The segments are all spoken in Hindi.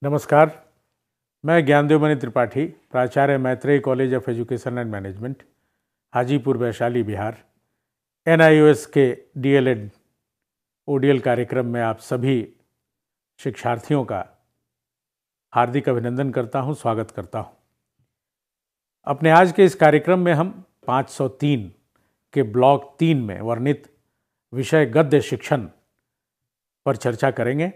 नमस्कार। मैं ज्ञानदेव मणि त्रिपाठी, प्राचार्य Maitreya college of education and management, Hajipur Vaishali, Bihar, NIOS के DLED ODL कार्यक्रम में आप सभी शिक्षार्थियों का हार्दिक अभिनंदन करता हूं, स्वागत करता हूं। अपने आज के इस कार्यक्रम में हम 503 के ब्लॉक 3 में वर्णित विषय गद्य शिक्षण पर चर्चा करेंगे।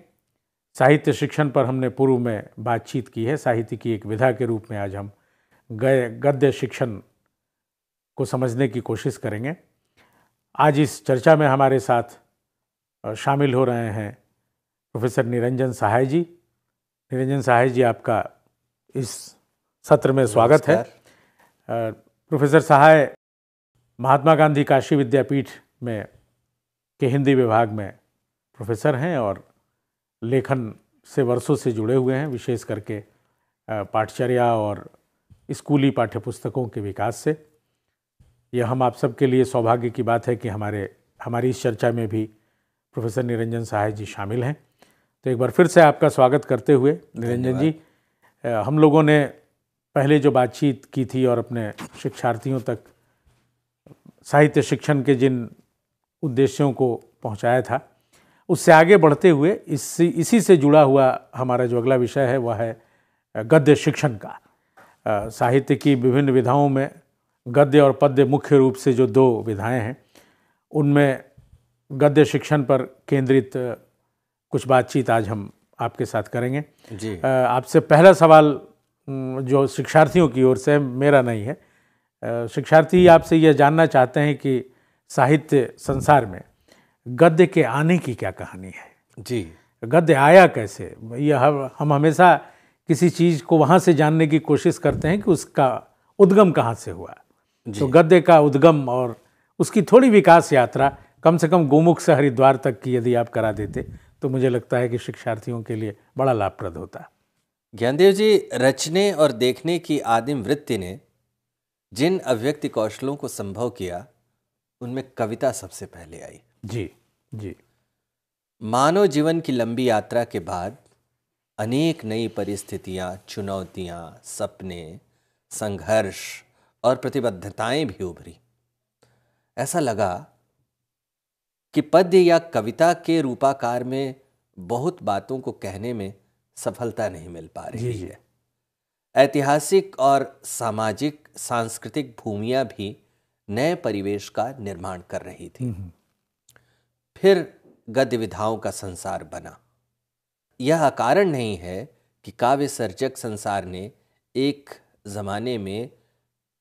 साहित्य शिक्षण पर हमने पूर्व में बातचीत की है। साहित्य की एक विधा के रूप में आज हम गद्य शिक्षण को समझने की कोशिश करेंगे। आज इस चर्चा में हमारे साथ शामिल हो रहे हैं प्रोफेसर निरंजन सहाय जी। निरंजन सहाय जी, आपका इस सत्र में स्वागत है। प्रोफेसर सहाय महात्मा गांधी काशी विद्यापीठ में के हिंदी विभाग में प्रोफेसर हैं और लेखन से वर्षों से जुड़े हुए हैं, विशेष करके पाठचर्या और स्कूली पाठ्यपुस्तकों के विकास से। यह हम आप सबके लिए सौभाग्य की बात है कि हमारी इस चर्चा में भी प्रोफेसर निरंजन सहाय जी शामिल हैं। तो एक बार फिर से आपका स्वागत करते हुए निरंजन जी, हम लोगों ने पहले जो बातचीत की थी और अपने शिक्षार्थियों तक साहित्य शिक्षण के जिन उद्देश्यों को पहुंचाया था, उससे आगे बढ़ते हुए इसी से जुड़ा हुआ हमारा जो अगला विषय है वह है गद्य शिक्षण का। साहित्य की विभिन्न विधाओं में गद्य और पद्य मुख्य रूप से जो दो विधाएं हैं, उनमें गद्य शिक्षण पर केंद्रित कुछ बातचीत आज हम आपके साथ करेंगे जी। आपसे पहला सवाल जो शिक्षार्थियों की ओर से, मेरा नहीं है। शिक्षार्थी आपसे यह जानना चाहते हैं कि साहित्य संसार में गद्य के आने की क्या कहानी है जी। गद्य आया कैसे? यह हम हमेशा किसी चीज़ को वहाँ से जानने की कोशिश करते हैं कि उसका उद्गम कहाँ से हुआ। तो गद्य का उद्गम और उसकी थोड़ी विकास यात्रा कम से कम गोमुख से हरिद्वार तक की यदि आप करा देते तो मुझे लगता है कि शिक्षार्थियों के लिए बड़ा लाभप्रद होता। ज्ञानदेव जी, रचने और देखने की आदिम वृत्ति ने जिन अभिव्यक्ति कौशलों को संभव किया, उनमें कविता सबसे पहले आई जी जी। मानव जीवन की लंबी यात्रा के बाद अनेक नई परिस्थितियां, चुनौतियां, सपने, संघर्ष और प्रतिबद्धताएं भी उभरी। ऐसा लगा कि पद्य या कविता के रूपाकार में बहुत बातों को कहने में सफलता नहीं मिल पा रही है। ऐतिहासिक और सामाजिक सांस्कृतिक भूमियां भी नए परिवेश का निर्माण कर रही थी। फिर गद्य विधाओं का संसार बना। यह कारण नहीं है कि काव्य सर्जक संसार ने एक जमाने में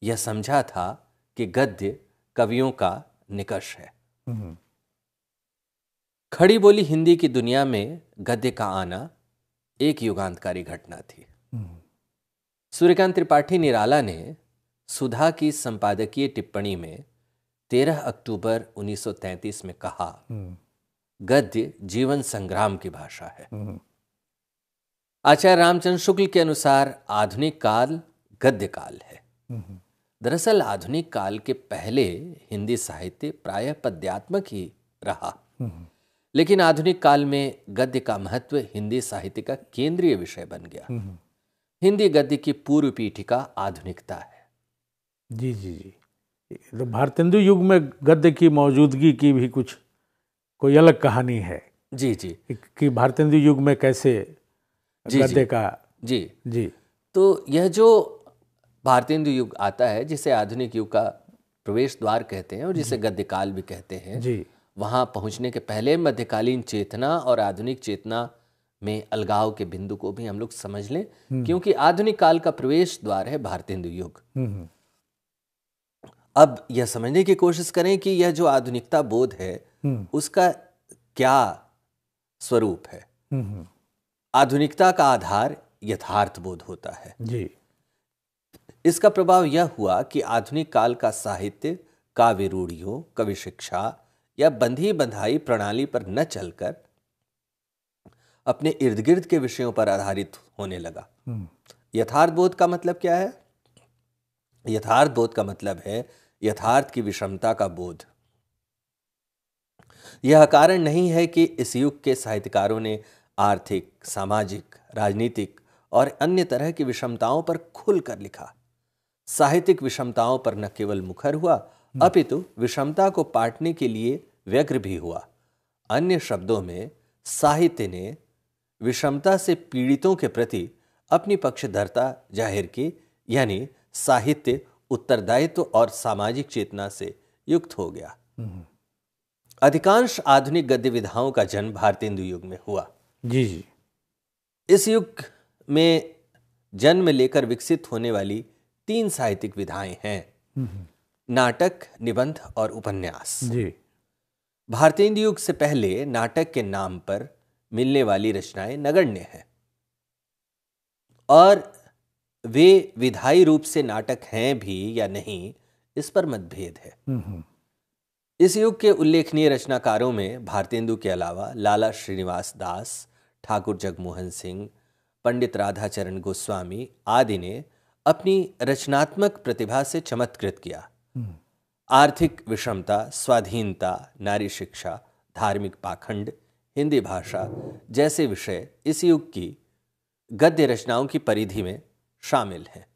यह समझा था कि गद्य कवियों का निकष है। खड़ी बोली हिंदी की दुनिया में गद्य का आना एक युगांतकारी घटना थी। सूर्यकांत त्रिपाठी निराला ने सुधा की संपादकीय टिप्पणी में 13 अक्टूबर 1933 में कहा, गद्य जीवन संग्राम की भाषा है। आचार्य रामचंद्र शुक्ल के अनुसार आधुनिक काल गद्य काल है। दरअसल आधुनिक काल के पहले हिंदी साहित्य प्रायः पद्यात्मक ही रहा, लेकिन आधुनिक काल में गद्य का महत्व हिंदी साहित्य का केंद्रीय विषय बन गया। हिंदी गद्य की पूर्व पीठिका आधुनिकता है। जी जी जी। तो भारतेंदु युग में गद्य की मौजूदगी की भी कोई अलग कहानी है जी जी, कि भारतेंदु युग में कैसे गद्य का जी जी। तो यह जो भारतेंदु युग आता है, जिसे आधुनिक युग का प्रवेश द्वार कहते हैं और जिसे गद्य काल भी कहते हैं जी, वहाँ पहुँचने के पहले मध्यकालीन चेतना और आधुनिक चेतना में अलगाव के बिंदु को भी हम लोग समझ लें, क्योंकि आधुनिक काल का प्रवेश द्वार है भारतेंदु युग। अब यह समझने की कोशिश करें कि यह जो आधुनिकता बोध है उसका क्या स्वरूप है। आधुनिकता का आधार यथार्थ बोध होता है जी। इसका प्रभाव यह हुआ कि आधुनिक काल का साहित्य काव्य रूढ़ियों, कवि शिक्षा या बंधी बंधाई प्रणाली पर न चलकर अपने इर्द गिर्द के विषयों पर आधारित होने लगा। यथार्थ बोध का मतलब क्या है? यथार्थ बोध का मतलब है यथार्थ की विषमता का बोध। यह कारण नहीं है कि इस युग के साहित्यकारों ने आर्थिक, सामाजिक, राजनीतिक और अन्य तरह की विषमताओं पर खुलकर लिखा। साहित्यिक विषमताओं पर न केवल मुखर हुआ, अपितु विषमता को पाटने के लिए व्यग्र भी हुआ। अन्य शब्दों में साहित्य ने विषमता से पीड़ितों के प्रति अपनी पक्षधरता जाहिर की, यानी साहित्य उत्तरदायित्व और सामाजिक चेतना से युक्त हो गया। अधिकांश आधुनिक गद्य विधाओं का जन्म भारतेंदु युग में हुआ। जी जी। इस युग में जन्म लेकर विकसित होने वाली 3 साहित्यिक विधाएं हैं, नाटक, निबंध और उपन्यास। जी। भारतेंदु युग से पहले नाटक के नाम पर मिलने वाली रचनाएं नगण्य हैं और वे विधायी रूप से नाटक हैं भी या नहीं, इस पर मतभेद है। इस युग के उल्लेखनीय रचनाकारों में भारतेंदु के अलावा लाला श्रीनिवास दास, ठाकुर जगमोहन सिंह, पंडित राधाचरण गोस्वामी आदि ने अपनी रचनात्मक प्रतिभा से चमत्कृत किया। आर्थिक विषमता, स्वाधीनता, नारी शिक्षा, धार्मिक पाखंड, हिंदी भाषा जैसे विषय इस युग की गद्य रचनाओं की परिधि में शामिल हैं।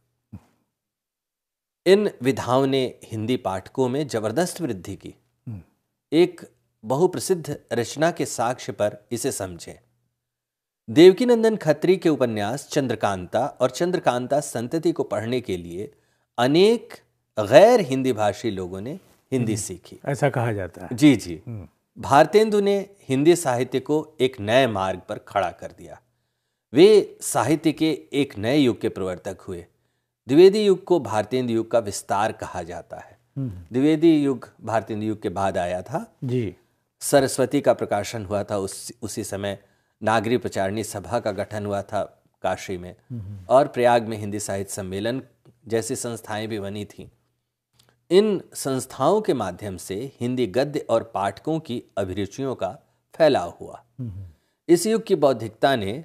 इन विधाओं ने हिंदी पाठकों में जबरदस्त वृद्धि की। एक बहुप्रसिद्ध रचना के साक्ष्य पर इसे समझें। देवकीनंदन खत्री के उपन्यास चंद्रकांता और चंद्रकांता संतति को पढ़ने के लिए अनेक गैर हिंदी भाषी लोगों ने हिंदी सीखी, ऐसा कहा जाता है। जी जी। भारतेंदु ने हिंदी साहित्य को एक नए मार्ग पर खड़ा कर दिया। वे साहित्य के एक नए युग के प्रवर्तक हुए। द्विवेदी युग को भारतेंदु युग का विस्तार कहा जाता है। द्विवेदी युग भारतेंदु युग के बाद आया था। जी। सरस्वती का प्रकाशन हुआ था, उसी समय नागरी प्रचारणी सभा का गठन हुआ था काशी में, और प्रयाग में हिंदी साहित्य सम्मेलन जैसी संस्थाएं भी बनी थीं। इन संस्थाओं के माध्यम से हिंदी गद्य और पाठकों की अभिरुचियों का फैलाव हुआ। इस युग की बौद्धिकता ने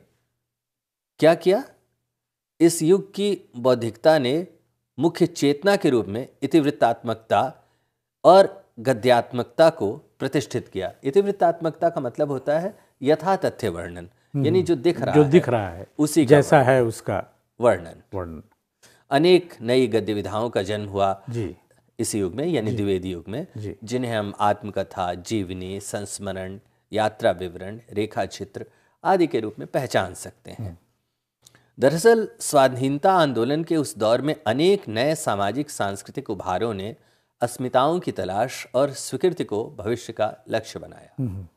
क्या किया? इस युग की बौद्धिकता ने मुख्य चेतना के रूप में इतिवृत्तात्मकता और गद्यात्मकता को प्रतिष्ठित किया। इतिवृत्तात्मकता का मतलब होता है यथा तथ्य वर्णन, यानी जो दिख रहा है उसी जैसा है उसका वर्णन। अनेक नई गद्य विधाओं का जन्म हुआ जी इस युग में, यानी द्विवेदी युग में, जिन्हें हम आत्मकथा, जीवनी, संस्मरण, यात्रा विवरण, रेखा चित्र आदि के रूप में पहचान सकते हैं। दरअसल स्वाधीनता आंदोलन के उस दौर में अनेक नए सामाजिक सांस्कृतिक उभारों ने अस्मिताओं की तलाश और स्वीकृति को भविष्य का लक्ष्य बनाया।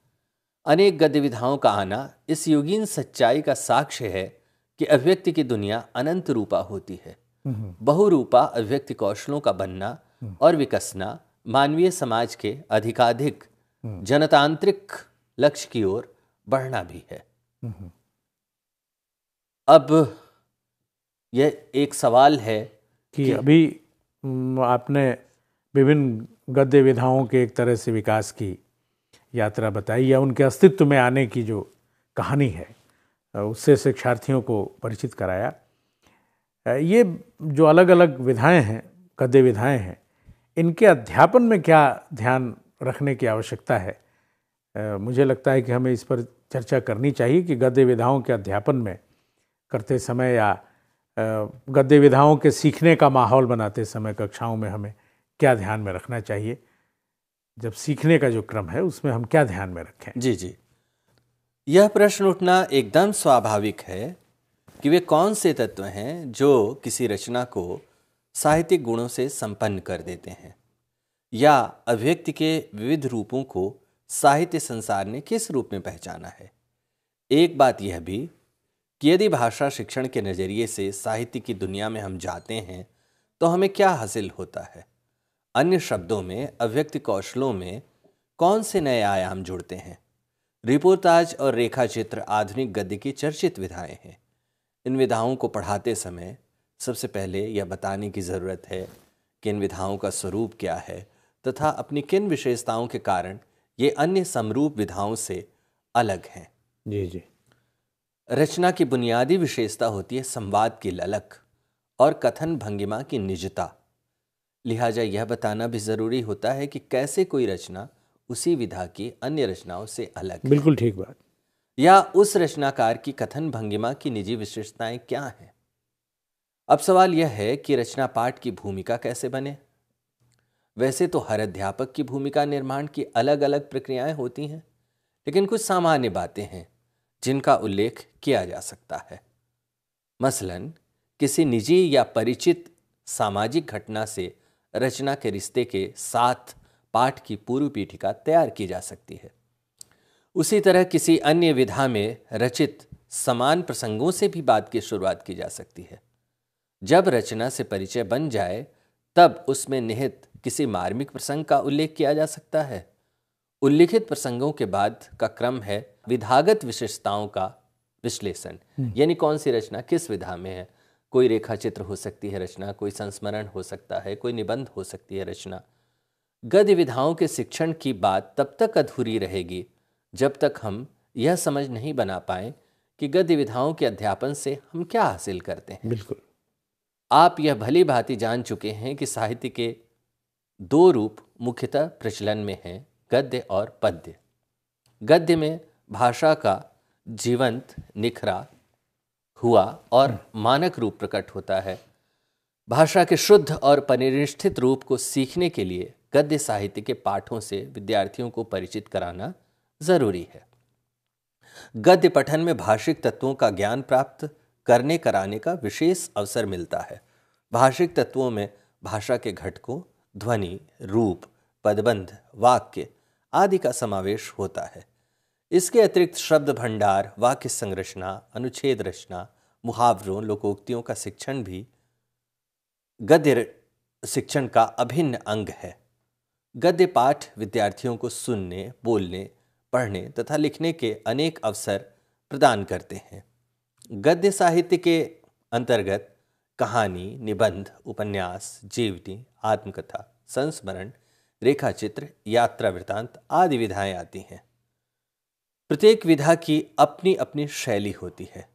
अनेक गद्य विधाओं का आना इस युगीन सच्चाई का साक्ष्य है कि अभिव्यक्ति की दुनिया अनंत रूपा होती है। बहुरूपा अभिव्यक्ति कौशलों का बनना और विकसना मानवीय समाज के अधिकाधिक जनतांत्रिक लक्ष्य की ओर बढ़ना भी है। अब यह एक सवाल है कि अभी आपने विभिन्न गद्य विधाओं के एक तरह से विकास की यात्रा बताई, या उनके अस्तित्व में आने की जो कहानी है उससे शिक्षार्थियों को परिचित कराया। ये जो अलग अलग विधाएं हैं, गद्य विधाएं हैं, इनके अध्यापन में क्या ध्यान रखने की आवश्यकता है? मुझे लगता है कि हमें इस पर चर्चा करनी चाहिए कि गद्य विधाओं के अध्यापन में करते समय या गद्य विधाओं के सीखने का माहौल बनाते समय कक्षाओं में हमें क्या ध्यान में रखना चाहिए। जब सीखने का जो क्रम है उसमें हम क्या ध्यान में रखें? जी जी, यह प्रश्न उठना एकदम स्वाभाविक है कि वे कौन से तत्व हैं जो किसी रचना को साहित्यिक गुणों से संपन्न कर देते हैं, या अभिव्यक्ति के विविध रूपों को साहित्य संसार ने किस रूप में पहचाना है। एक बात यह भी कि यदि भाषा शिक्षण के नज़रिए से साहित्य की दुनिया में हम जाते हैं तो हमें क्या हासिल होता है। अन्य शब्दों में अभिव्यक्ति कौशलों में कौन से नए आयाम जुड़ते हैं। रिपोर्टाज और रेखा चित्र आधुनिक गद्य की चर्चित विधाएं हैं। इन विधाओं को पढ़ाते समय सबसे पहले यह बताने की ज़रूरत है कि इन विधाओं का स्वरूप क्या है तथा अपनी किन विशेषताओं के कारण ये अन्य समरूप विधाओं से अलग हैं। जी जी। रचना की बुनियादी विशेषता होती है संवाद की ललक और कथन भंगिमा की निजता। लिहाजा यह बताना भी ज़रूरी होता है कि कैसे कोई रचना उसी विधा की अन्य रचनाओं से अलग है। बिल्कुल ठीक बात। या उस रचनाकार की कथन भंगिमा की निजी विशेषताएं क्या हैं? अब सवाल यह है कि रचना पाठ की भूमिका कैसे बने। वैसे तो हर अध्यापक की भूमिका निर्माण की अलग अलग प्रक्रियाएं होती हैं, लेकिन कुछ सामान्य बातें हैं जिनका उल्लेख किया जा सकता है। मसलन, किसी निजी या परिचित सामाजिक घटना से रचना के रिश्ते के साथ पाठ की पूर्व पीठिका तैयार की जा सकती है। उसी तरह किसी अन्य विधा में रचित समान प्रसंगों से भी बात की शुरुआत की जा सकती है। जब रचना से परिचय बन जाए तब उसमें निहित किसी मार्मिक प्रसंग का उल्लेख किया जा सकता है। उल्लिखित प्रसंगों के बाद का क्रम है विधागत विशेषताओं का विश्लेषण, यानी कौन सी रचना किस विधा में है। कोई रेखा चित्र हो सकती है रचना, कोई संस्मरण हो सकता है, कोई निबंध हो सकती है रचना। गद्य विधाओं के शिक्षण की बात तब तक अधूरी रहेगी जब तक हम यह समझ नहीं बना पाए कि गद्य विधाओं के अध्यापन से हम क्या हासिल करते हैं। बिल्कुल। आप यह भली भांति जान चुके हैं कि साहित्य के दो रूप मुख्यतः प्रचलन में हैं, गद्य और पद्य। गद्य में भाषा का जीवंत निखरा हुआ और मानक रूप प्रकट होता है। भाषा के शुद्ध और परिनिष्ठित रूप को सीखने के लिए गद्य साहित्य के पाठों से विद्यार्थियों को परिचित कराना जरूरी है। गद्य पठन में भाषिक तत्वों का ज्ञान प्राप्त करने कराने का विशेष अवसर मिलता है। भाषिक तत्वों में भाषा के घटकों, ध्वनि, रूप, पदबंध, वाक्य आदि का समावेश होता है। इसके अतिरिक्त शब्द भंडार, वाक्य संरचना, अनुच्छेद रचना, मुहावरों, लोकोक्तियों का शिक्षण भी गद्य शिक्षण का अभिन्न अंग है। गद्य पाठ विद्यार्थियों को सुनने, बोलने, पढ़ने तथा लिखने के अनेक अवसर प्रदान करते हैं। गद्य साहित्य के अंतर्गत कहानी, निबंध, उपन्यास, जीवनी, आत्मकथा, संस्मरण, रेखाचित्र, यात्रा वृत्तांत आदि विधाएं आती हैं। प्रत्येक विधा की अपनी अपनी शैली होती है।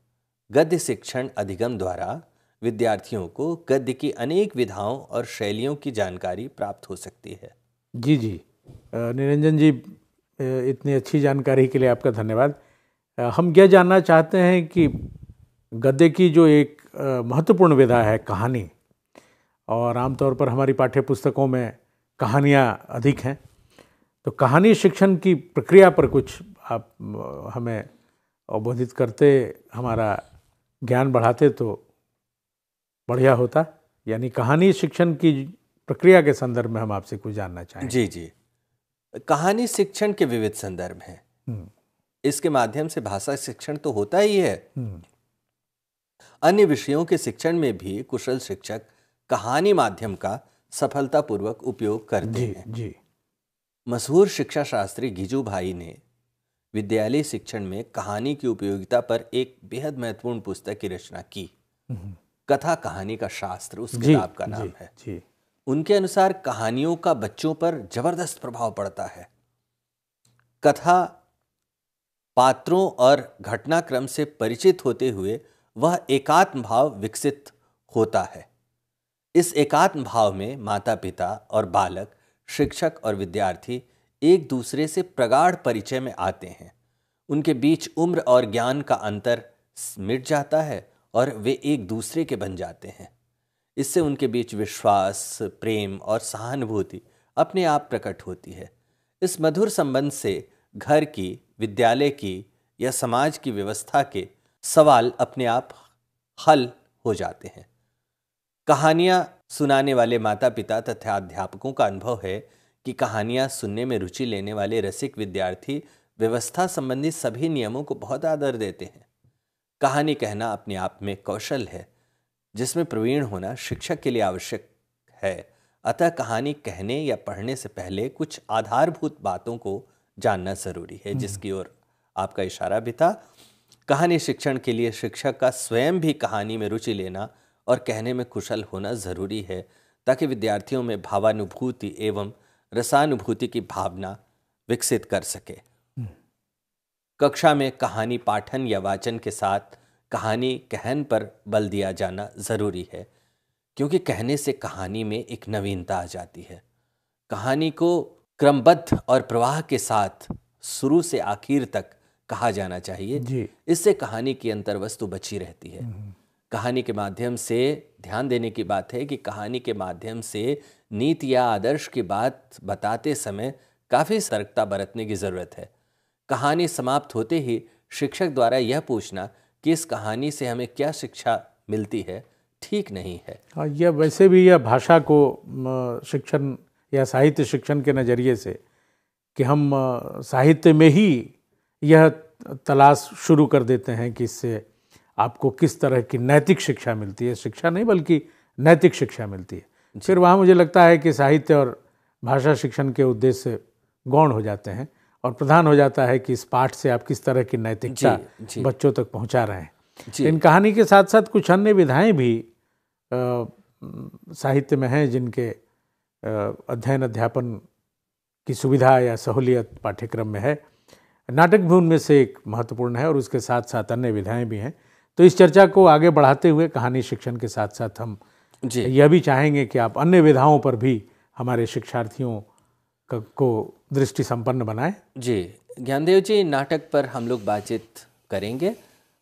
गद्य शिक्षण अधिगम द्वारा विद्यार्थियों को गद्य की अनेक विधाओं और शैलियों की जानकारी प्राप्त हो सकती है। जी जी, निरंजन जी, इतनी अच्छी जानकारी के लिए आपका धन्यवाद। हम यह जानना चाहते हैं कि गद्य की जो एक महत्वपूर्ण विधा है कहानी, और आमतौर पर हमारी पाठ्य पुस्तकों में कहानियाँ अधिक हैं, तो कहानी शिक्षण की प्रक्रिया पर कुछ आप हमें अवबोधित करते, हमारा ज्ञान बढ़ाते तो बढ़िया होता। यानी कहानी शिक्षण की प्रक्रिया के संदर्भ में हम आपसे कुछ जानना चाहेंगे। जी जी, कहानी शिक्षण के विविध संदर्भ हैं। इसके माध्यम से भाषा शिक्षण तो होता ही है, अन्य विषयों के शिक्षण में भी कुशल शिक्षक कहानी माध्यम का सफलतापूर्वक उपयोग करते हैं। जी। मशहूर शिक्षा शास्त्री गिजू भाई ने विद्यालय शिक्षण में कहानी की उपयोगिता पर एक बेहद महत्वपूर्ण पुस्तक की रचना की। कथा कहानी का शास्त्र उस किताब का नाम है। जी। उनके अनुसार कहानियों का बच्चों पर जबरदस्त प्रभाव पड़ता है। कथा पात्रों और घटनाक्रम से परिचित होते हुए वह एकात्म भाव विकसित होता है। इस एकात्म भाव में माता पिता और बालक, शिक्षक और विद्यार्थी एक दूसरे से प्रगाढ़ परिचय में आते हैं। उनके बीच उम्र और ज्ञान का अंतर मिट जाता है और वे एक दूसरे के बन जाते हैं। इससे उनके बीच विश्वास, प्रेम और सहानुभूति अपने आप प्रकट होती है। इस मधुर संबंध से घर की, विद्यालय की या समाज की व्यवस्था के सवाल अपने आप हल हो जाते हैं। कहानियाँ सुनाने वाले माता पिता तथा अध्यापकों का अनुभव है कि कहानियाँ सुनने में रुचि लेने वाले रसिक विद्यार्थी व्यवस्था संबंधी सभी नियमों को बहुत आदर देते हैं। कहानी कहना अपने आप में कौशल है जिसमें प्रवीण होना शिक्षक के लिए आवश्यक है। अतः कहानी कहने या पढ़ने से पहले कुछ आधारभूत बातों को जानना जरूरी है, जिसकी ओर आपका इशारा भी था। कहानी शिक्षण के लिए शिक्षक का स्वयं भी कहानी में रुचि लेना और कहने में कुशल होना जरूरी है, ताकि विद्यार्थियों में भावानुभूति एवं रसानुभूति की भावना विकसित कर सके। कक्षा में कहानी पाठन या वाचन के साथ कहानी कहन पर बल दिया जाना जरूरी है, क्योंकि कहने से कहानी में एक नवीनता आ जाती है। कहानी को क्रमबद्ध और प्रवाह के साथ शुरू से आखिर तक कहा जाना चाहिए। जी। इससे कहानी की अंतर्वस्तु बची रहती है। कहानी के माध्यम से ध्यान देने की बात है कि कहानी के माध्यम से नीति या आदर्श की बात बताते समय काफ़ी सतर्कता बरतने की ज़रूरत है। कहानी समाप्त होते ही शिक्षक द्वारा यह पूछना कि इस कहानी से हमें क्या शिक्षा मिलती है, ठीक नहीं है। हाँ, यह वैसे भी यह भाषा को शिक्षण या साहित्य शिक्षण के नज़रिए से कि हम साहित्य में ही यह तलाश शुरू कर देते हैं कि इससे आपको किस तरह की नैतिक शिक्षा मिलती है, शिक्षा नहीं बल्कि नैतिक शिक्षा मिलती है। फिर वहाँ मुझे लगता है कि साहित्य और भाषा शिक्षण के उद्देश्य गौण हो जाते हैं और प्रधान हो जाता है कि इस पाठ से आप किस तरह की नैतिकता बच्चों तक पहुँचा रहे हैं। इन कहानी के साथ साथ कुछ अन्य विधाएं भी साहित्य में हैं जिनके अध्ययन अध्यापन की सुविधा या सहूलियत पाठ्यक्रम में है। नाटक भी उनमें से एक महत्वपूर्ण है और उसके साथ साथ अन्य विधाएं भी हैं। तो इस चर्चा को आगे बढ़ाते हुए कहानी शिक्षण के साथ साथ हम यह भी चाहेंगे कि आप अन्य विधाओं पर भी हमारे शिक्षार्थियों को दृष्टि संपन्न बनाएं। जी ज्ञानदेव जी, नाटक पर हम लोग बातचीत करेंगे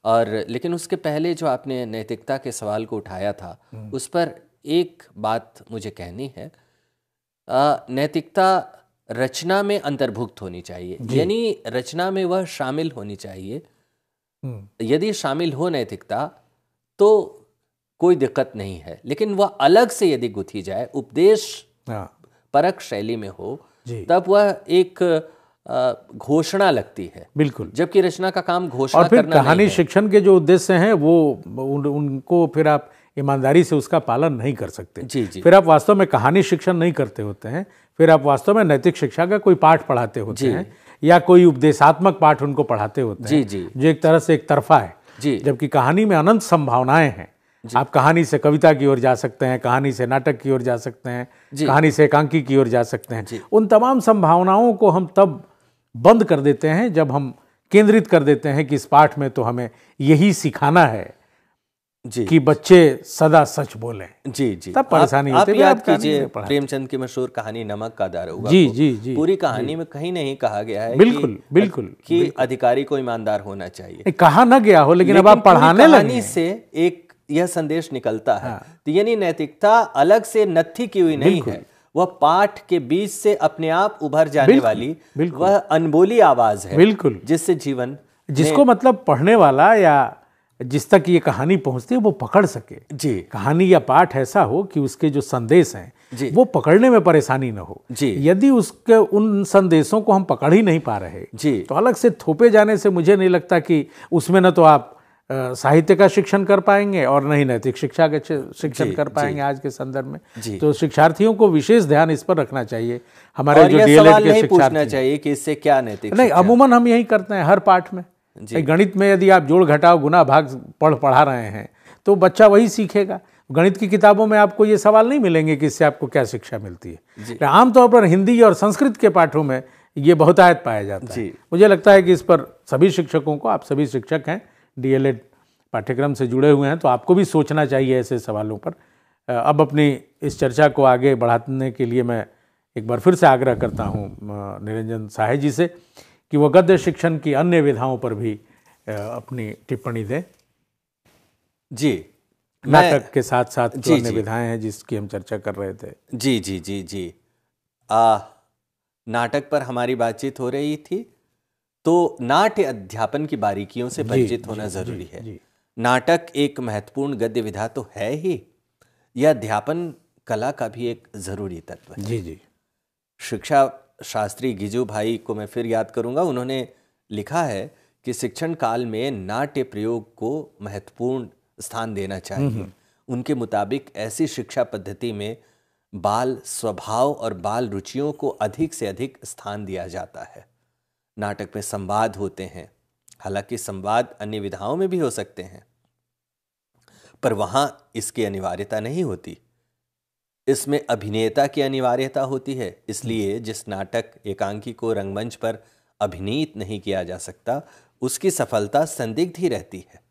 और लेकिन उसके पहले जो आपने नैतिकता के सवाल को उठाया था उस पर एक बात मुझे कहनी है। नैतिकता रचना में अंतर्भुक्त होनी चाहिए, यानी रचना में वह शामिल होनी चाहिए। यदि शामिल हो नैतिकता तो कोई दिक्कत नहीं है, लेकिन वह अलग से यदि गुथी जाए, उपदेश परक शैली में हो, तब वह एक घोषणा लगती है। बिल्कुल। जबकि रचना का काम घोषणा और फिर करना कहानी नहीं है। शिक्षण के जो उद्देश्य हैं वो उनको फिर आप ईमानदारी से उसका पालन नहीं कर सकते। जी। फिर आप वास्तव में कहानी शिक्षण नहीं करते होते हैं, फिर आप वास्तव में नैतिक शिक्षा का कोई पाठ पढ़ाते होते हैं या कोई उपदेशात्मक पाठ उनको पढ़ाते होते हैं जो एक तरह से एक तरफा है। जबकि कहानी में अनंत संभावनाएं हैं। आप कहानी से कविता की ओर जा सकते हैं, कहानी से नाटक की ओर जा सकते हैं, कहानी से एकांकी की ओर जा सकते हैं। उन तमाम संभावनाओं को हम तब बंद कर देते हैं जब हम केंद्रित कर देते हैं कि इस पाठ में तो हमें यही सिखाना है कि बच्चे सदा सच बोलें। जी। तब परेशानी होती है। आप याद कीजिए प्रेमचंद की मशहूर कहानी नमक का दारोगा। जी। पूरी कहानी में कहीं नहीं कहा गया है बिल्कुल कि अधिकारी को ईमानदार होना चाहिए। कहा न गया हो, लेकिन अब आप पढ़ाने लगे से एक यह संदेश निकलता है। तो यानी नैतिकता अलग से नत्थी की हुई नहीं है, वह पाठ के बीच से अपने आप उभर जाने वाली वह अनबोली आवाज है। बिल्कुल। जिससे जीवन जिसको मतलब पढ़ने वाला या जिस तक ये कहानी पहुंचती है वो पकड़ सके। कहानी या पाठ ऐसा हो कि उसके जो संदेश हैं वो पकड़ने में परेशानी न हो। यदि उसके उन संदेशों को हम पकड़ ही नहीं पा रहे तो अलग से थोपे जाने से मुझे नहीं लगता कि उसमें न तो आप साहित्य का शिक्षण कर पाएंगे और न ही नैतिक शिक्षा का शिक्षण कर पाएंगे आज के संदर्भ में। तो शिक्षार्थियों को विशेष ध्यान इस पर रखना चाहिए। हमारे जो डीएलएड के शिक्षार्थी चाहिए कि इससे क्या नैतिक नहीं, अमूमन हम यही करते हैं हर पाठ में। गणित में यदि आप जोड़ घटाव गुना भाग पढ़ा रहे हैं तो बच्चा वही सीखेगा। गणित की किताबों में आपको ये सवाल नहीं मिलेंगे कि इससे आपको क्या शिक्षा मिलती है। आमतौर पर हिंदी और संस्कृत के पाठों में ये बहुतायत पाया जाता है। मुझे लगता है कि इस पर सभी शिक्षकों को, आप सभी शिक्षक हैं, डीएलएड पाठ्यक्रम से जुड़े हुए हैं, तो आपको भी सोचना चाहिए ऐसे सवालों पर। अब अपनी इस चर्चा को आगे बढ़ाने के लिए मैं एक बार फिर से आग्रह करता हूँ निरंजन साहे जी से कि वो गद्य शिक्षण की अन्य विधाओं पर भी अपनी टिप्पणी दें। नाटक के साथ साथ जो अन्य विधाएं हैं जिसकी हम चर्चा कर रहे थे। जी। नाटक पर हमारी बातचीत हो रही थी, तो नाट्य अध्यापन की बारीकियों से परिचित होना जरूरी है। नाटक एक महत्वपूर्ण गद्य विधा तो है ही, यह अध्यापन कला का भी एक जरूरी तत्व है। जी। शिक्षा शास्त्री गिजू भाई को मैं फिर याद करूंगा, उन्होंने लिखा है कि शिक्षण काल में नाट्य प्रयोग को महत्वपूर्ण स्थान देना चाहिए। उनके मुताबिक ऐसी शिक्षा पद्धति में बाल स्वभाव और बाल रुचियों को अधिक से अधिक स्थान दिया जाता है। नाटक में संवाद होते हैं, हालांकि संवाद अन्य विधाओं में भी हो सकते हैं, पर वहां इसकी अनिवार्यता नहीं होती। इसमें अभिनेता की अनिवार्यता होती है। इसलिए जिस नाटक एकांकी को रंगमंच पर अभिनीत नहीं किया जा सकता, उसकी सफलता संदिग्ध ही रहती है।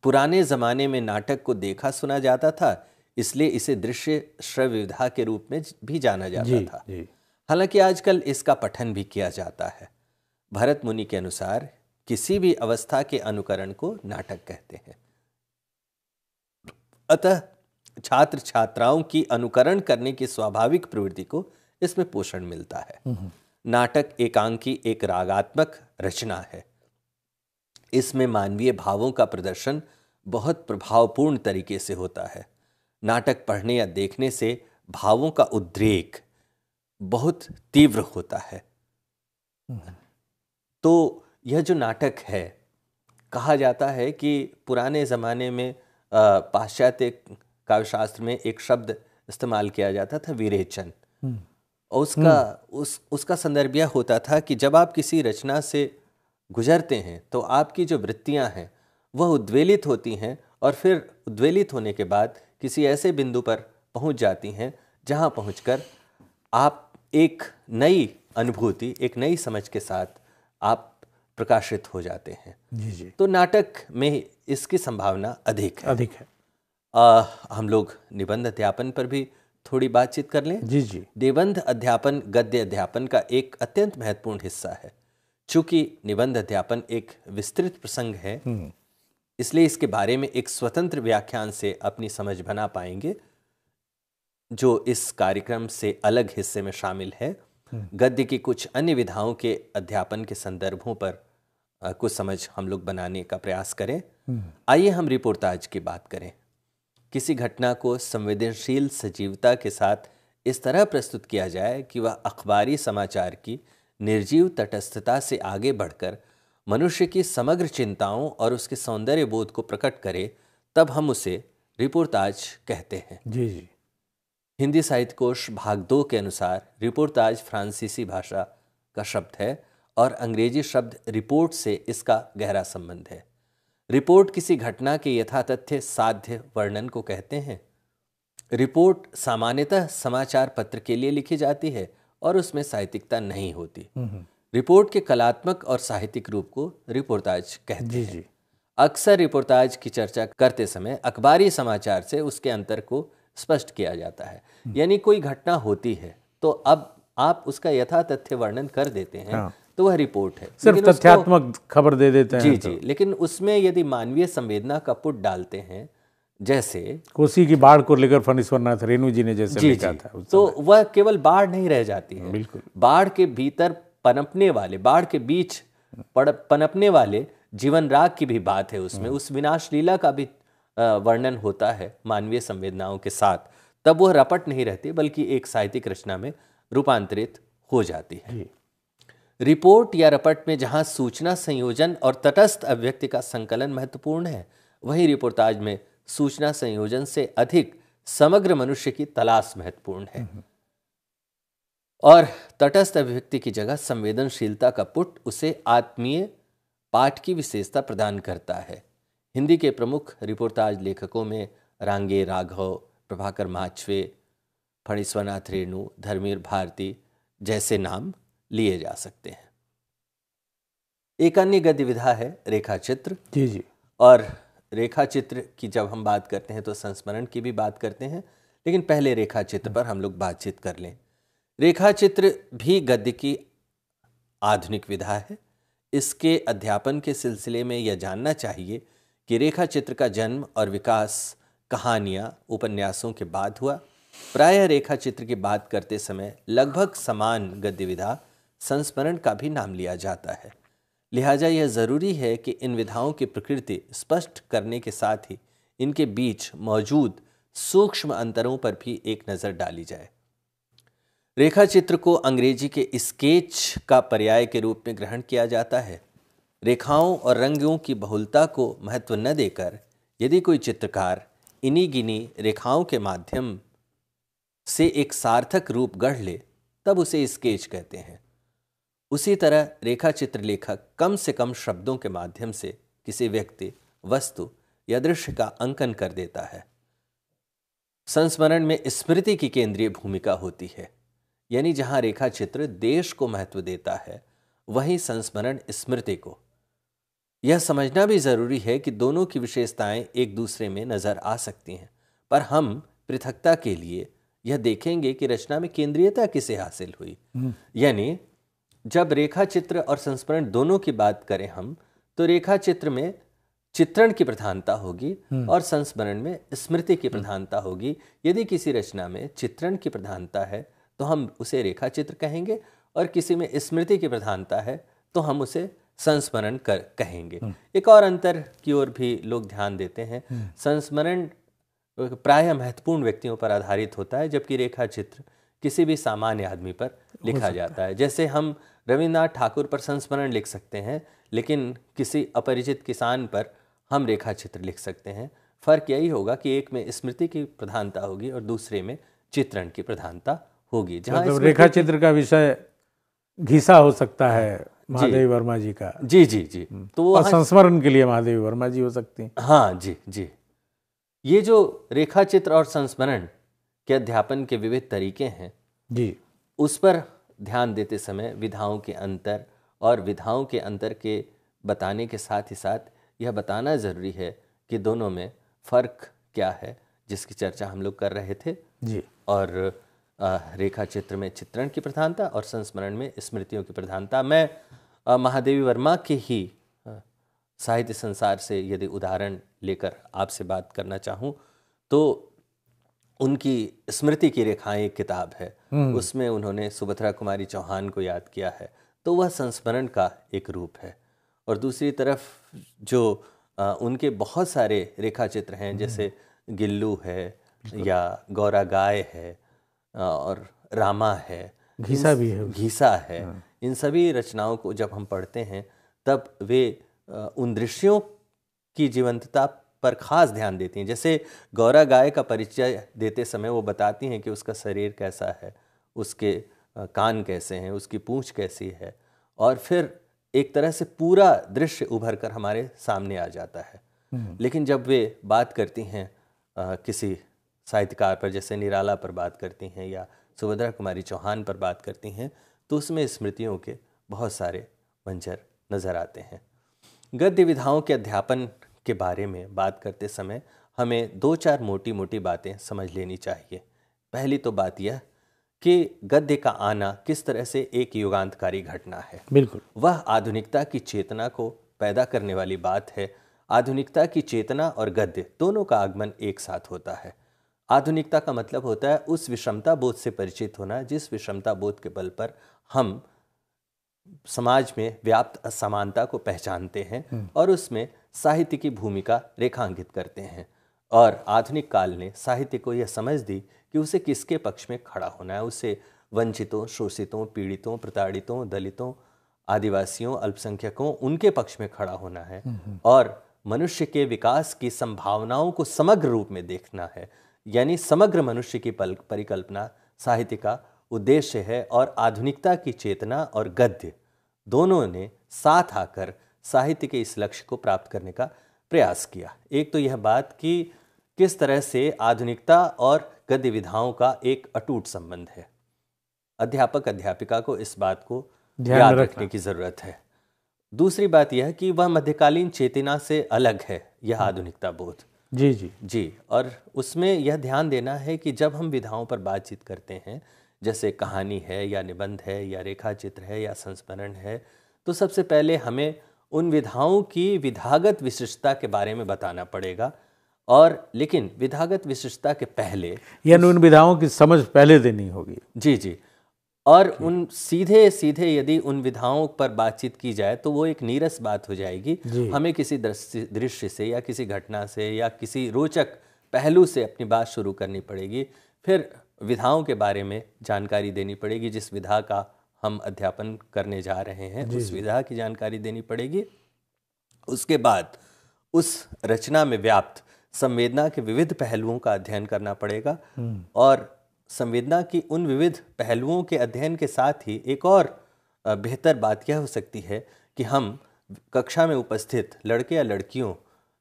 पुराने जमाने में नाटक को देखा सुना जाता था, इसलिए इसे दृश्य श्रव्य विधा के रूप में भी जाना जाता था। हालांकि आजकल इसका पठन भी किया जाता है। भरत मुनि के अनुसार किसी भी अवस्था के अनुकरण को नाटक कहते हैं। अतः छात्र छात्राओं की अनुकरण करने की स्वाभाविक प्रवृत्ति को इसमें पोषण मिलता है। नाटक एकांकी एक रागात्मक रचना है। इसमें मानवीय भावों का प्रदर्शन बहुत प्रभावपूर्ण तरीके से होता है। नाटक पढ़ने या देखने से भावों का उद्रेक बहुत तीव्र होता है। तो यह जो नाटक है, कहा जाता है कि पुराने ज़माने में पाश्चात्य काव्यशास्त्र में एक शब्द इस्तेमाल किया जाता था, विरेचन। और उसका संदर्भ यह होता था कि जब आप किसी रचना से गुजरते हैं तो आपकी जो वृत्तियां हैं वह उद्वेलित होती हैं, और फिर उद्वेलित होने के बाद किसी ऐसे बिंदु पर पहुंच जाती हैं जहां पहुंचकर आप एक नई अनुभूति, एक नई समझ के साथ आप प्रकाशित हो जाते हैं। जी। तो नाटक में इसकी संभावना अधिक है। हम लोग निबंध अध्यापन पर भी थोड़ी बातचीत कर लें। जी। निबंध अध्यापन गद्य अध्यापन का एक अत्यंत महत्वपूर्ण हिस्सा है। चूंकि निबंध अध्यापन एक विस्तृत प्रसंग है, इसलिए इसके बारे में एक स्वतंत्र व्याख्यान से अपनी समझ बना पाएंगे, जो इस कार्यक्रम से अलग हिस्से में शामिल है। गद्य की कुछ अन्य विधाओं के अध्यापन के संदर्भों पर कुछ समझ हम लोग बनाने का प्रयास करें। आइए हम रिपोर्टाज की बात करें। किसी घटना को संवेदनशील सजीवता के साथ इस तरह प्रस्तुत किया जाए कि वह अखबारी समाचार की निर्जीव तटस्थता से आगे बढ़कर मनुष्य की समग्र चिंताओं और उसके सौंदर्य बोध को प्रकट करे, तब हम उसे रिपोर्टाज कहते हैं। जी। हिंदी साहित्य कोश भाग 2 के अनुसार रिपोर्टाज फ्रांसीसी भाषा का शब्द है और अंग्रेजी शब्द रिपोर्ट से इसका गहरा संबंध है। रिपोर्ट किसी घटना के यथातथ्य साध्य वर्णन को कहते हैं। रिपोर्ट सामान्यतः समाचार पत्र के लिए लिखी जाती है और उसमें साहित्यिकता नहीं होती। रिपोर्ट के कलात्मक और साहित्यिक रूप को रिपोर्टाज कहते हैं। अक्सर रिपोर्टाज की चर्चा करते समय अखबारी समाचार से उसके अंतर को स्पष्ट किया जाता है। यानी कोई घटना होती है तो अब आप उसका यथातथ्य वर्णन कर देते हैं, तो वह रिपोर्ट है। सिर्फ तथ्यात्मक खबर दे देते हैं। जी। लेकिन उसमें यदि मानवीय संवेदना का पुट डालते हैं, जैसे कोसी की बाढ़ को लेकर फणीश्वरनाथ रेणु जी ने जैसे लिखा था, तो वह केवल बाढ़ नहीं रह जाती है। बिल्कुल। बाढ़ के भीतर पनपने वाले, बाढ़ के बीच पनपने वाले जीवन राग की भी बात है उसमें। उस विनाश लीला का भी वर्णन होता है मानवीय संवेदनाओं के साथ। तब वह रपट नहीं रहती, बल्कि एक साहित्यिक रचना में रूपांतरित हो जाती है। रिपोर्ट या रपट में जहां सूचना संयोजन और तटस्थ अभिव्यक्ति का संकलन महत्वपूर्ण है, वहीं रिपोर्टाज में सूचना संयोजन से अधिक समग्र मनुष्य की तलाश महत्वपूर्ण है। और तटस्थ अभिव्यक्ति की जगह संवेदनशीलता का पुट उसे आत्मीय पाठ की विशेषता प्रदान करता है। हिंदी के प्रमुख रिपोर्टाज लेखकों में रांगे राघव, प्रभाकर माचवे, फणीश्वरनाथ रेणु, धर्मवीर भारती जैसे नाम लिए जा सकते हैं। एक अन्य गद्य विधा है रेखाचित्र। जी। और रेखाचित्र की जब हम बात करते हैं तो संस्मरण की भी बात करते हैं, लेकिन पहले रेखाचित्र पर हम लोग बातचीत कर लें। रेखाचित्र भी गद्य की आधुनिक विधा है। इसके अध्यापन के सिलसिले में यह जानना चाहिए कि रेखाचित्र का जन्म और विकास कहानियाँ, उपन्यासों के बाद हुआ। प्रायः रेखाचित्र की बात करते समय लगभग समान गद्य विधा संस्मरण का भी नाम लिया जाता है। लिहाजा यह ज़रूरी है कि इन विधाओं की प्रकृति स्पष्ट करने के साथ ही इनके बीच मौजूद सूक्ष्म अंतरों पर भी एक नज़र डाली जाए। रेखाचित्र को अंग्रेजी के स्केच का पर्याय के रूप में ग्रहण किया जाता है। रेखाओं और रंगों की बहुलता को महत्व न देकर यदि कोई चित्रकार इन्हीं गिनी रेखाओं के माध्यम से एक सार्थक रूप गढ़ ले, तब उसे स्केच कहते हैं। उसी तरह रेखाचित्र लेखक कम से कम शब्दों के माध्यम से किसी व्यक्ति, वस्तु या दृश्य का अंकन कर देता है। संस्मरण में स्मृति की केंद्रीय भूमिका होती है। यानी जहां रेखाचित्र देश को महत्व देता है, वहीं संस्मरण स्मृति को। यह समझना भी जरूरी है कि दोनों की विशेषताएं एक दूसरे में नजर आ सकती हैं, पर हम पृथकता के लिए यह देखेंगे कि रचना में केंद्रीयता किसे हासिल हुई। यानी जब रेखा चित्र और संस्मरण दोनों की बात करें हम, तो रेखा चित्र में चित्रण की प्रधानता होगी और संस्मरण में स्मृति की प्रधानता होगी। यदि किसी रचना में चित्रण की प्रधानता है तो हम उसे रेखा चित्र कहेंगे, और किसी में स्मृति की प्रधानता है तो हम उसे संस्मरण कहेंगे। एक और अंतर की ओर भी लोग ध्यान देते हैं। संस्मरण प्रायः महत्वपूर्ण व्यक्तियों पर आधारित होता है, जबकि रेखा चित्र किसी भी सामान्य आदमी पर लिखा जाता है। जैसे हम रविन्द्रनाथ ठाकुर पर संस्मरण लिख सकते हैं, लेकिन किसी अपरिचित किसान पर हम रेखा चित्र लिख सकते हैं। फर्क यही होगा कि एक में स्मृति की प्रधानता होगी और दूसरे में चित्रण की प्रधानता होगी। जहाँ मतलब रेखा चित्र का विषय घिसा हो सकता है महादेवी वर्मा जी का। जी जी जी। तो और संस्मरण के लिए महादेवी वर्मा जी हो सकती हैं। हाँ जी जी। ये जो रेखा चित्र और संस्मरण के अध्यापन के विविध तरीके हैं जी, उस पर ध्यान देते समय विधाओं के अंतर और विधाओं के अंतर के बताने के साथ ही साथ यह बताना ज़रूरी है कि दोनों में फ़र्क क्या है, जिसकी चर्चा हम लोग कर रहे थे जी। और रेखा चित्र में चित्रण की प्रधानता और संस्मरण में स्मृतियों की प्रधानता। मैं महादेवी वर्मा के ही साहित्य संसार से यदि उदाहरण लेकर आपसे बात करना चाहूँ तो उनकी स्मृति की रेखाएं एक किताब है, उसमें उन्होंने सुभद्रा कुमारी चौहान को याद किया है, तो वह संस्मरण का एक रूप है। और दूसरी तरफ जो उनके बहुत सारे रेखा चित्र हैं, जैसे गिल्लू है या गौरा गाय है और रामा है, घीसा भी है, घीसा है। इन सभी रचनाओं को जब हम पढ़ते हैं तब वे उन दृश्यों की जीवंतता पर खास ध्यान देती हैं। जैसे गौरा गाय का परिचय देते समय वो बताती हैं कि उसका शरीर कैसा है, उसके कान कैसे हैं, उसकी पूंछ कैसी है, और फिर एक तरह से पूरा दृश्य उभर कर हमारे सामने आ जाता है। लेकिन जब वे बात करती हैं किसी साहित्यकार पर, जैसे निराला पर बात करती हैं या सुभद्रा कुमारी चौहान पर बात करती हैं, तो उसमें स्मृतियों के बहुत सारे मंजर नज़र आते हैं। गद्य विधाओं के अध्यापन के बारे में बात करते समय हमें दो चार मोटी मोटी बातें समझ लेनी चाहिए। पहली तो बात यह कि गद्य का आना किस तरह से एक युगांतकारी घटना है। बिल्कुल, वह आधुनिकता की चेतना को पैदा करने वाली बात है। आधुनिकता की चेतना और गद्य दोनों का आगमन एक साथ होता है। आधुनिकता का मतलब होता है उस विषमता बोध से परिचित होना जिस विषमता बोध के बल पर हम समाज में व्याप्त असमानता को पहचानते हैं और उसमें साहित्य की भूमिका रेखांकित करते हैं। और आधुनिक काल ने साहित्य को यह समझ दी कि उसे किसके पक्ष में खड़ा होना है। उसे वंचितों, शोषितों, पीड़ितों, प्रताड़ितों, दलितों, आदिवासियों, अल्पसंख्यकों, उनके पक्ष में खड़ा होना है और मनुष्य के विकास की संभावनाओं को समग्र रूप में देखना है। यानी समग्र मनुष्य की परिकल्पना साहित्य का उद्देश्य है। और आधुनिकता की चेतना और गद्य दोनों ने साथ आकर साहित्य के इस लक्ष्य को प्राप्त करने का प्रयास किया। एक तो यह बात कि किस तरह से आधुनिकता और गद्य विधाओं का एक अटूट संबंध है। अध्यापक अध्यापिका को इस बात को याद रखने की जरूरत है। दूसरी बात यह कि वह मध्यकालीन चेतना से अलग है, यह आधुनिकता बोध। जी जी जी। और उसमें यह ध्यान देना है कि जब हम विधाओं पर बातचीत करते हैं, जैसे कहानी है या निबंध है या रेखा चित्र है या संस्मरण है, तो सबसे पहले हमें उन विधाओं की विधागत विशिष्टता के बारे में बताना पड़ेगा। और लेकिन विधागत विशिष्टता के पहले यानी उन विधाओं की समझ पहले देनी होगी। जी जी। और उन सीधे सीधे यदि उन विधाओं पर बातचीत की जाए तो वो एक नीरस बात हो जाएगी। हमें किसी दृश्य से या किसी घटना से या किसी रोचक पहलू से अपनी बात शुरू करनी पड़ेगी, फिर विधाओं के बारे में जानकारी देनी पड़ेगी। जिस विधा का हम अध्यापन करने जा रहे हैं उस विधा की जानकारी देनी पड़ेगी। उसके बाद उस रचना में व्याप्त संवेदना के विविध पहलुओं का अध्ययन करना पड़ेगा। और संवेदना की उन विविध पहलुओं के अध्ययन के साथ ही एक और बेहतर बात यह हो सकती है कि हम कक्षा में उपस्थित लड़के या लड़कियों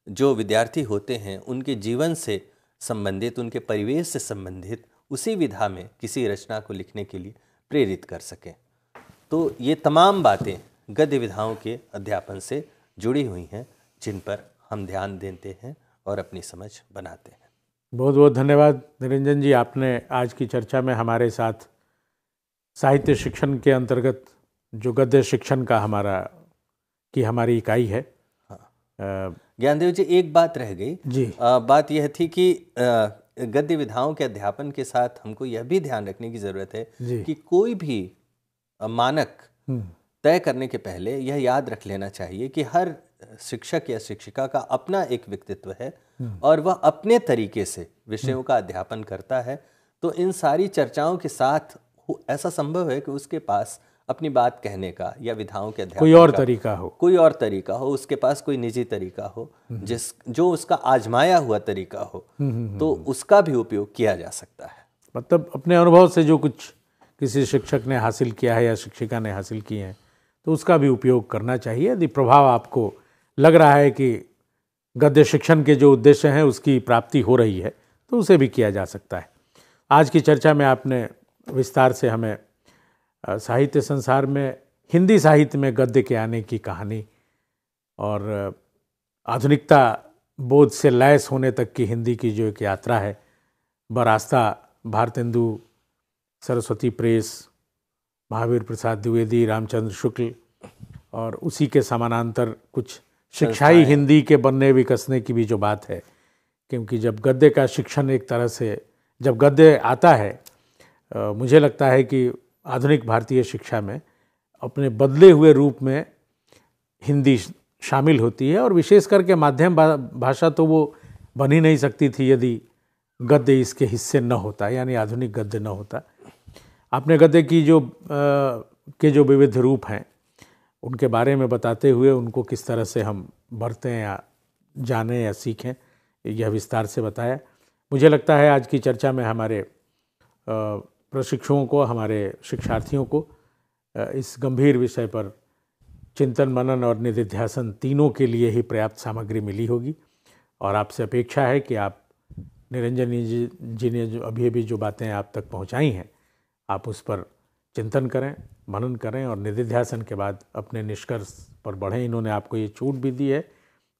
जो विद्यार्थी होते हैं उनके जीवन से संबंधित, उनके परिवेश से संबंधित उसी विधा में किसी रचना को लिखने के लिए प्रेरित कर सकें। तो ये तमाम बातें गद्य विधाओं के अध्यापन से जुड़ी हुई हैं जिन पर हम ध्यान देते हैं और अपनी समझ बनाते हैं। बहुत बहुत धन्यवाद निरंजन जी, आपने आज की चर्चा में हमारे साथ साहित्य शिक्षण के अंतर्गत जो गद्य शिक्षण का हमारी इकाई है। ज्ञानदेव जी, एक बात रह गई जी। बात यह थी कि गद्य विधाओं के अध्यापन के साथ हमको यह भी ध्यान रखने की ज़रूरत है कि कोई भी मानक तय करने के पहले यह याद रख लेना चाहिए कि हर शिक्षक या शिक्षिका का अपना एक व्यक्तित्व है और वह अपने तरीके से विषयों का अध्यापन करता है। तो इन सारी चर्चाओं के साथ ऐसा संभव है कि उसके पास अपनी बात कहने का या विधाओं के अध्यापन कोई और तरीका हो, उसके पास कोई निजी तरीका हो जो उसका आजमाया हुआ तरीका हो, तो उसका भी उपयोग किया जा सकता है। मतलब अपने अनुभव से जो कुछ किसी शिक्षक ने हासिल किया है या शिक्षिका ने हासिल किए हैं तो उसका भी उपयोग करना चाहिए। यदि प्रभाव आपको लग रहा है कि गद्य शिक्षण के जो उद्देश्य हैं उसकी प्राप्ति हो रही है तो उसे भी किया जा सकता है। आज की चर्चा में आपने विस्तार से हमें साहित्य संसार में, हिंदी साहित्य में गद्य के आने की कहानी और आधुनिकता बोध से लैस होने तक की हिंदी की जो एक यात्रा है, बरास्ता भारतेंदु, सरस्वती प्रेस, महावीर प्रसाद द्विवेदी, रामचंद्र शुक्ल और उसी के समानांतर कुछ शिक्षाई हिंदी के बनने विकसने की भी जो बात है, क्योंकि जब गद्य का शिक्षण एक तरह से जब गद्य आता है, मुझे लगता है कि आधुनिक भारतीय शिक्षा में अपने बदले हुए रूप में हिंदी शामिल होती है और विशेष करके माध्यम भाषा तो वो बन ही नहीं सकती थी यदि गद्य इसके हिस्से न होता, यानी आधुनिक गद्य न होता। आपने गद्य की जो विविध रूप हैं उनके बारे में बताते हुए उनको किस तरह से हम बरतें या जानें या सीखें, यह विस्तार से बताया। मुझे लगता है आज की चर्चा में हमारे प्रशिक्षुओं को, हमारे शिक्षार्थियों को इस गंभीर विषय पर चिंतन, मनन और निधिध्यासन तीनों के लिए ही पर्याप्त सामग्री मिली होगी और आपसे अपेक्षा है कि आप निरंजन जी ने जो अभी जो बातें आप तक पहुंचाई हैं, आप उस पर चिंतन करें, मनन करें और निधिध्यासन के बाद अपने निष्कर्ष पर बढ़ें। इन्होंने आपको ये छूट भी दी है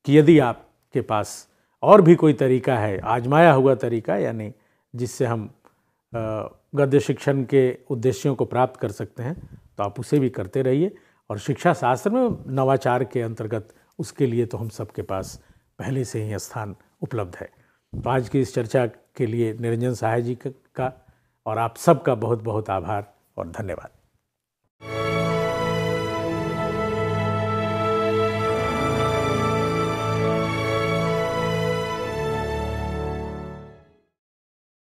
कि यदि आपके पास और भी कोई तरीका है, आजमाया हुआ तरीका, यानी जिससे हम गद्य शिक्षण के उद्देश्यों को प्राप्त कर सकते हैं, तो आप उसे भी करते रहिए। और शिक्षा शास्त्र में नवाचार के अंतर्गत उसके लिए तो हम सबके पास पहले से ही स्थान उपलब्ध है। तो आज की इस चर्चा के लिए निरंजन सहाय जी का और आप सबका बहुत बहुत आभार और धन्यवाद।